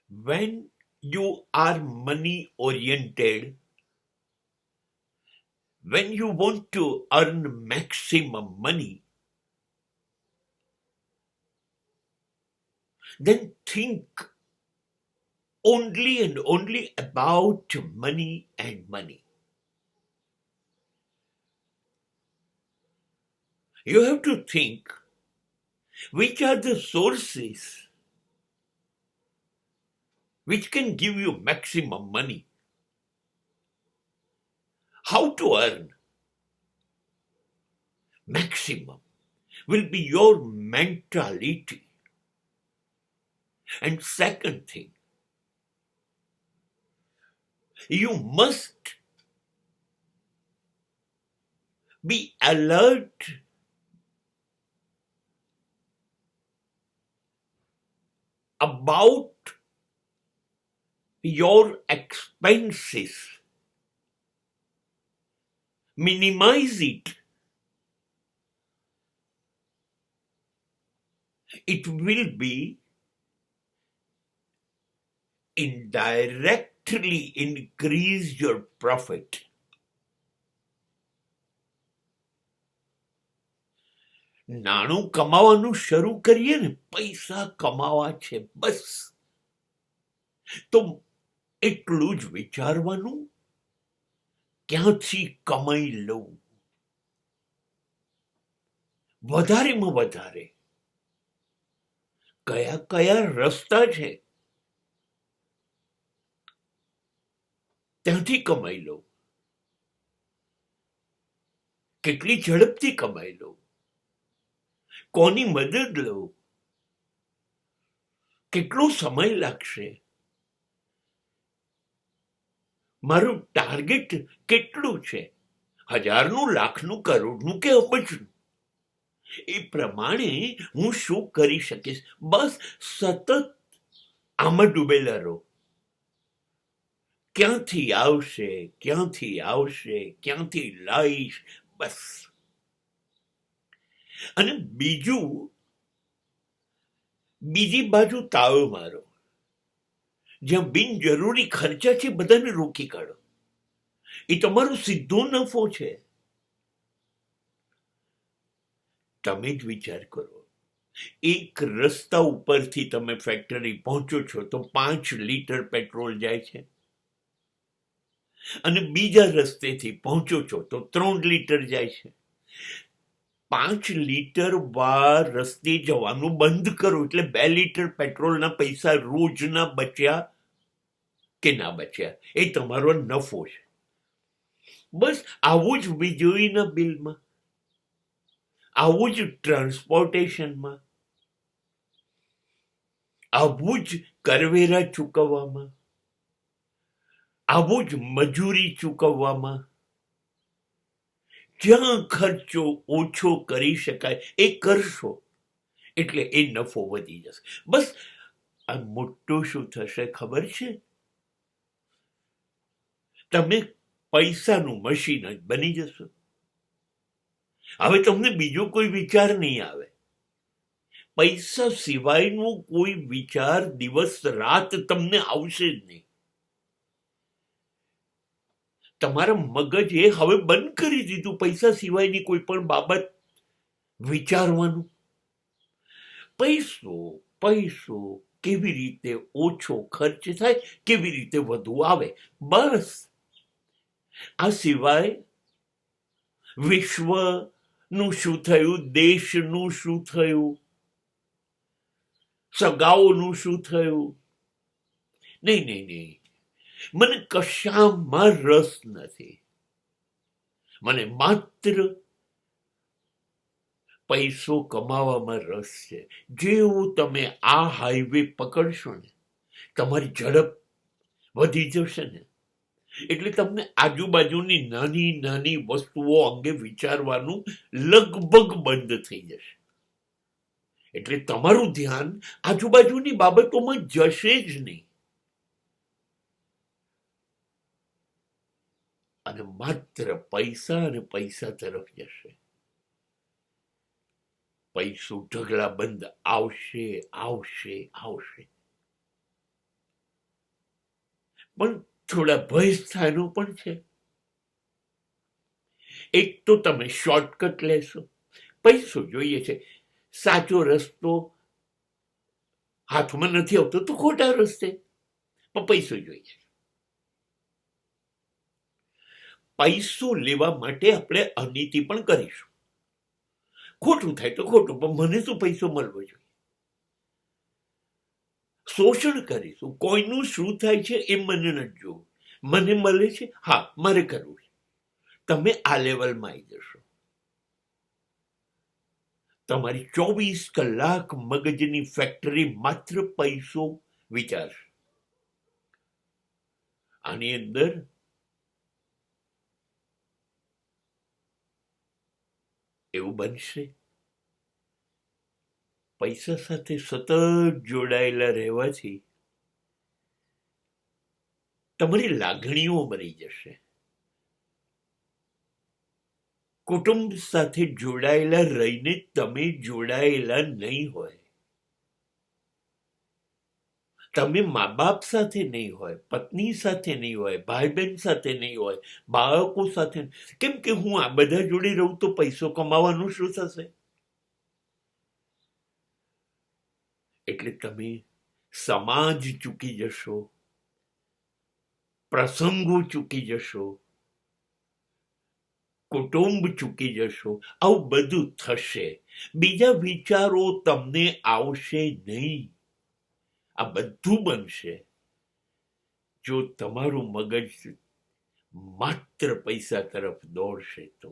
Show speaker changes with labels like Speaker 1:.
Speaker 1: When you are money oriented, when you want to earn maximum money, then think only and only about money and money. You have to think which are the sources which can give you maximum money. How to earn maximum will be your mentality. And second thing, you must be alert about your expenses. Minimize it. It will be indirectly increase your profit. નાણું કમાવાનું શરૂ કરીએ ને, પૈસા કમાવા છે બસ, તો એટલું જ વિચારવાનું ક્યાંથી કમાઈ લઉં. વધારેમાં વધારે કયા કયા રસ્તા છે ત્યાંથી કમાઈ લઉં, કેટલી ઝડપથી કમાઈ લઉં, કોની મદદ લઉં, કેટલો સમય લાગશે, મારું ટાર્ગેટ કેટલું છે, 1000નું, લાખનું, કરોડનું કે અબજનું, એ પ્રમાણે હું શું કરી શકીશ. બસ સતત આમાં ડૂબેલા રહો. ક્યાંથી આવશે, ક્યાંથી આવશે, ક્યાંથી લાવીશ, બસ. અને બીજી બાજુ તાવ મારો, જ્યાં બિનજરૂરી ખર્ચા છે બધાને રોકી કાઢો. એ તમારો સીધો નફો છે. તમે જ વિચાર કરો, એક રસ્તા ઉપરથી તમે ફેક્ટરી પહોંચો છો તો 5 લીટર પેટ્રોલ જાય છે, અને બીજા રસ્તેથી પહોંચો છો તો 3 લીટર જાય છે. 5 લીટર વાર રસ્તે જવાનું બંધ કરો એટલે 2 લીટર પેટ્રોલના પૈસા રોજના બચ્યા કે ના બચ્યા, એ તમારો નફો છે. બસ આવું જ વીજળીના બિલમાં, આવું જ ટ્રાન્સપોર્ટેશનમાં, આવું જ કરવેરા ચૂકવવામાં, આવું જ મજૂરી ચૂકવવામાં, જ્યાં ખર્ચો ઓછો કરી શકાય એ કરશો એટલે એ નફો વધી જશે. બસ આ મોટું શું થશે ખબર છે? તમે પૈસાનું મશીન જ બની જશો. હવે તમને બીજો કોઈ વિચાર નહીં આવે. પૈસા સિવાયનો કોઈ વિચાર દિવસ રાત તમને આવશે જ નહીં. તમારા મગજે હવે બંધ કરી દીધું પૈસા સિવાયની કોઈ પણ બાબત વિચારવાનું. પૈસો પૈસો કેવી રીતે ઓછો ખર્ચ થાય, કેવી રીતે વધુ આવે, બસ. આ સિવાય વિશ્વનું શું થયું, દેશનું શું થયું, સગાઓનું શું થયું, નહીં નહીં નહીં, મને કશામાં રસ નથી. મને માત્ર પૈસો કમાવામાં રસ છે. જેવું તમે આ હાઈવે પકડશો ને, તમારી ઝડપ વધી જશે ને, એટલે તમને આજુબાજુની નાની નાની વસ્તુઓ અંગે વિચારવાનું લગભગ બંધ થઈ જશે. એટલે તમારું ધ્યાન આજુબાજુની બાબતોમાં જશે જ નહીં, અને માત્ર પૈસા અને પૈસા તરફ જશે. પૈસો ઢગલા બંધ આવશે આવશે આવશે. પણ થોડા ભય સ્થાનો પણ છે. એક તો તમે શોર્ટકટ લેશો, પૈસો જોઈએ છે, સાચો રસ્તો હાથમાં નથી આવતો તો ખોટા રસ્તે, પણ પૈસો જોઈએ. પૈસો લેવા માટે આપણે અનીતિ પણ કરીશું. ખોટું થાય તો ખોટું, પણ મને તો પૈસો મળવો જોઈએ. શોષણ કરીશું, કોઈનું શું થાય છે એ મને નથી જોવું, મને મળે છે, હા મારે કરવું છે. તમે આ લેવલમાં આવી જશો. તમારી 24 કલાક મગજની ફેક્ટરી માત્ર પૈસો વિચારશે. આની અંદર એવું બનશે, પૈસા સાથે સતત જોડાયેલા રહેવાથી તમારી લાગણીઓ મરી જશે. કુટુંબ સાથે જોડાયેલા રહીને તમે જોડાયેલા નહીં હોય. તમે મા બાપ સાથે નહીં હોય, પત્ની સાથે નહીં હોય, ભાઈ બહેન સાથે નહીં હોય, બાળકો સાથે. કેમ કે હું આ બધા જોડે રહું તો પૈસો કમાવાનું શું થશે? એટલે તમે સમાજ ચૂકી જશો, પ્રસંગો ચૂકી જશો, કુટુંબ ચૂકી જશો. આવું બધું થશે. બીજા વિચારો તમને આવશે નહીં. આ બધું બનશે જો તમારું મગજ માત્ર પૈસા તરફ દોડશે તો.